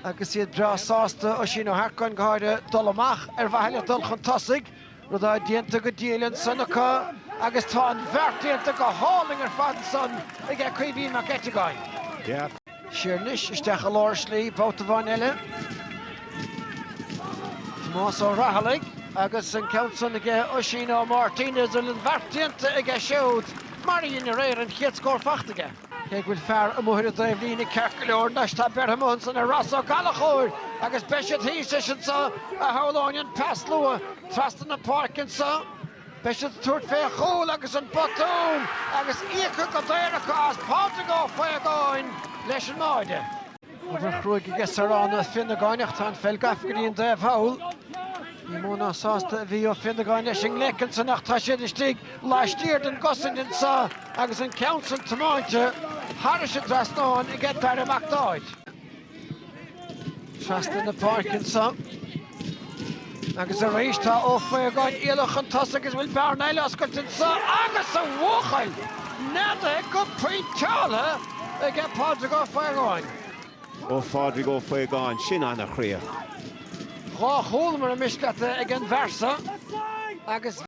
agus iad bra sásta ó sin ó Harcáin gáide dul amach bhaile dul chun tosaigh rud a dianta go díalann sannacha agus tá an bhhartíanta go háling fad san ag cuimhí mac Eitigáin. Siarnis isteach a láir slí bóta bhain eile. Tomás ó Rathalaigh agus an council ag Oisín Martínez an bhhartíanta ag siúd maríon réir an chiad scór fachtaige. Cé bhfuil fear a muthir a dréimhlína Cercleor nas tá Berthamón san a Ras ó Galachóir agus beisiad híise sin sa a Howláin Pass Lua trastan na parkin sa beisiad tuairt fé chúl agus an botún agus íocha go dtéireacha as páta go Fágáin leis an máide. Uair chruig i gceisarán a Fiannagáineach tá an fel gafgaíon Dave Howell. Ní móna sásta a bhí ó Fiannagáin leis an lecinn sa nach tá siad istigh láistíir den gosainn sa agus an council tamáinte Harris trastáin I get better MacDoid. Trastan na parkin sa agus a rééis tá ó Fágáin íalach an tosa agus bhfuil bear neile oscailtin sa agus a bhuachail nada go príomhtála a get páda go Fágáin. Ó fáda go Fágáin sin anna chríoch. Rá chúl mar a miscata ag an bhersa agus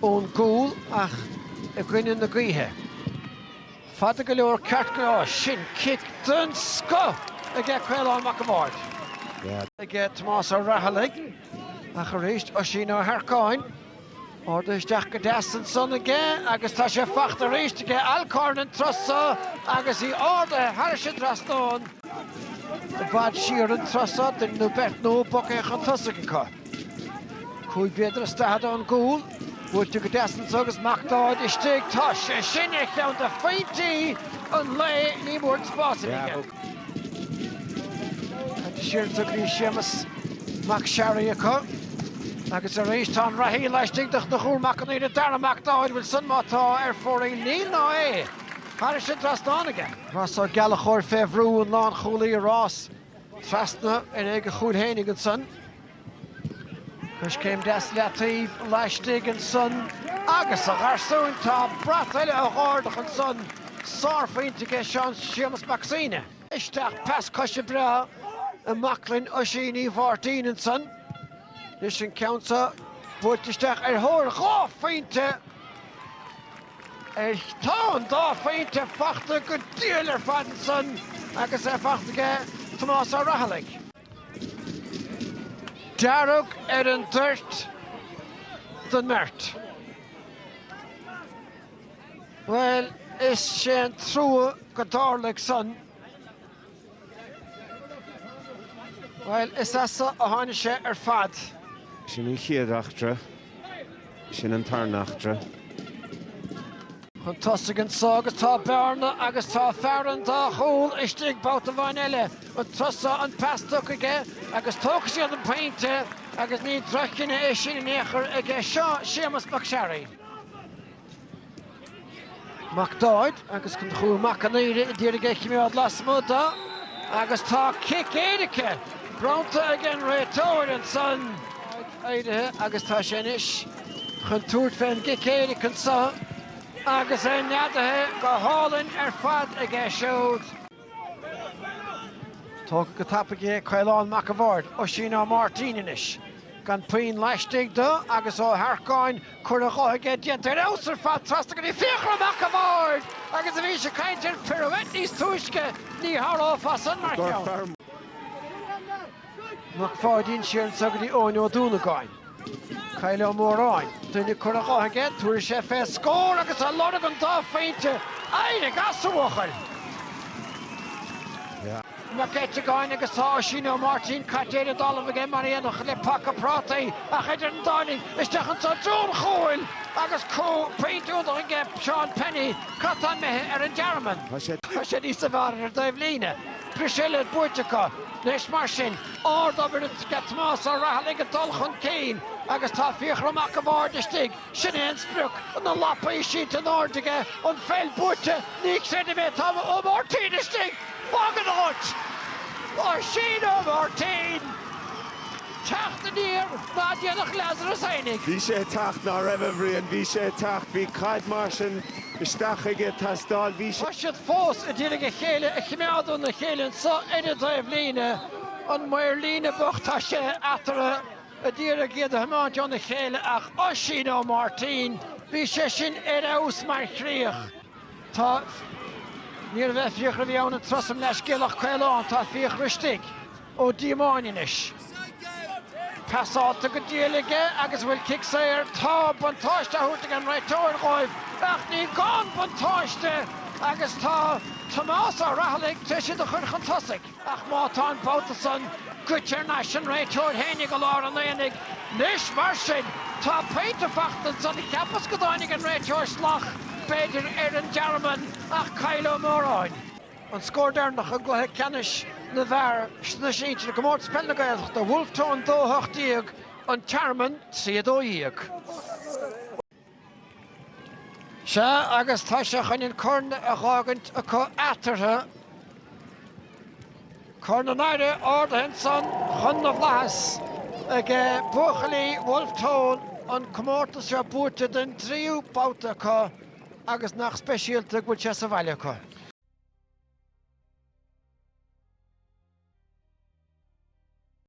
ón gúil ach a gcuineann na gaotha. Fada go leor Cercleor sin kick den sco ag Caoláin Mac Bhard. Ag Tomás ó Rathalaigh ach a réist Oisín ó Harcáin. Ordisteach go deasan son ag agus tá sé facht a réist ag Alcorn an trosa agus I orda Harris trastáin. Bhad siar an trosa den nó bet nó bocéach an tosa go. Cúig bhéidir a stad an gúil. Búirte go deasan agus MacDoid istigh tá sé sinne cheann de féintí an le ní mór spása ige. Tá siar tugaí sémas Mac Sharry acu. Agus a rééis tá rahí leistigach na chúr mac an éidir dara MacDoid bhfuil san mátá fóraí níl ná Harris trastáin aige. Ras ó Galachóir féhrú an lán chulaí a rás. Trasna in ag a chúd hénig an san. Cos céim des leatíh leistigh an san agus a gharsún tá brataile a ghardach an san sárfaointe ag Seán Séamus Maxine. Isteach pas cosise bra a Macklin Oisín Mhartín an san. Leis an council búirtisteach thóir gáfaointe tá an dá féinte fachta go díal fad an san agus fachtaige Tomás ó Rathalaigh. Dearg an dúirt den Mert. Well, is sé an trúa go dálaigh san. Well, is asa a tháinig sé fad. Sin an chiadachtra, sin an tarnachtra. Chun tosaigh an sa agus tá bearna agus tá fearan dá chúl istigh bóta bhain eile an tosa an pastach aige agus tóg siad an painte agus ní drachinna sin in éair ag Séamus Mac Sharry. MacDoid agus chun chúl Mac an éire I dtír ag cimiad lasmóda agus tá kick éirice bronta ag an réitóir an san éirithe agus tá sinis chun túirt féin kick éirice an sa agus neadathe go hálann fad ag siúd. Tóg go tappaige Caoláin Mac Bhard Oisín Martínez inis. Gan puin leistigh do agus ó Harcáin chuir a gáige dianta ausar fad trasta go dtí fiachra Mac Bhard agus a bhí sé caiintear pirouette níos túisce ní thará fasan mar ceann. Mac Bhardín siar an sagadí ónú dúnagáin. Caile Móráin, duine chuir a gáige túair sé fé scór agus a lorg an dá féinte éire gas a bhuachail. Mac Eitigáin agus tá Oisín Martín catéad dalamh ag maríanach le paca prátaí a chaidir an dáing isteach an sa John Choil agus péintúach ag Seán Penny catán methe an dearman. Tá sé níos sa bhar ar Daimhlíne. Priscilla Buirteacha leis mar sin áardabir Tomás ó Rathalaigh a dulchan céin agus tá fiachra Mac Bhard istigh sin éonsprúch an na lapaí siad an áirdige an féil buirte ní centiméad tá ó Martín istigh fágan áit Oisín Martín techt yn ir, na diolch Lazarus einig. Bhí sé tacht ná raibh bhí sé tacht bhí caid mar sin isteach tastáil bhí sé. Os yd ffos y dirig y chéile, y chymiadwn y chéile, so edrych o'r líne, ond mae'r líne bwch ta se atra, y dirig gyda hynny John y chéile, ach osyn o Martin, fi se sy'n eraws mae'r chrych. Ta, ni'r fe ffych rydw iawn yn trosym leis gylach cwelon, ta ffych rystig o dimoninish. Passat y gydilige, agos wyl cic seir, ta bantosh ta hwtig yn rhaid o'r goef, ach ni gon bantosh ta, agos ta Tomas o rahlig, ta sydd o'ch yn chantosig. Ach ma ta'n Bautasson, gwtio'r nas yn rhaid o'r henig o lor yn enig, nish marsyn, ta peint y fachtan son i chiapas gydanig yn rhaid o'r slach, beidir yn Jarman, ach Kylo Morain. Ond sgôr dernach yn glwyd canis na fer na sy'n yn gymod spel na gael da Wolf Tone do hoch diog ond Charman sydd o iog. Sia agos tasach yn corn a chagant a co atarha. Corn yn aire o'r henson chun na flas ag buchali Wolf Tone ond cymod sy'n bwtyd yn triw bawta co agos nach spesialta gwyd sias a falio co.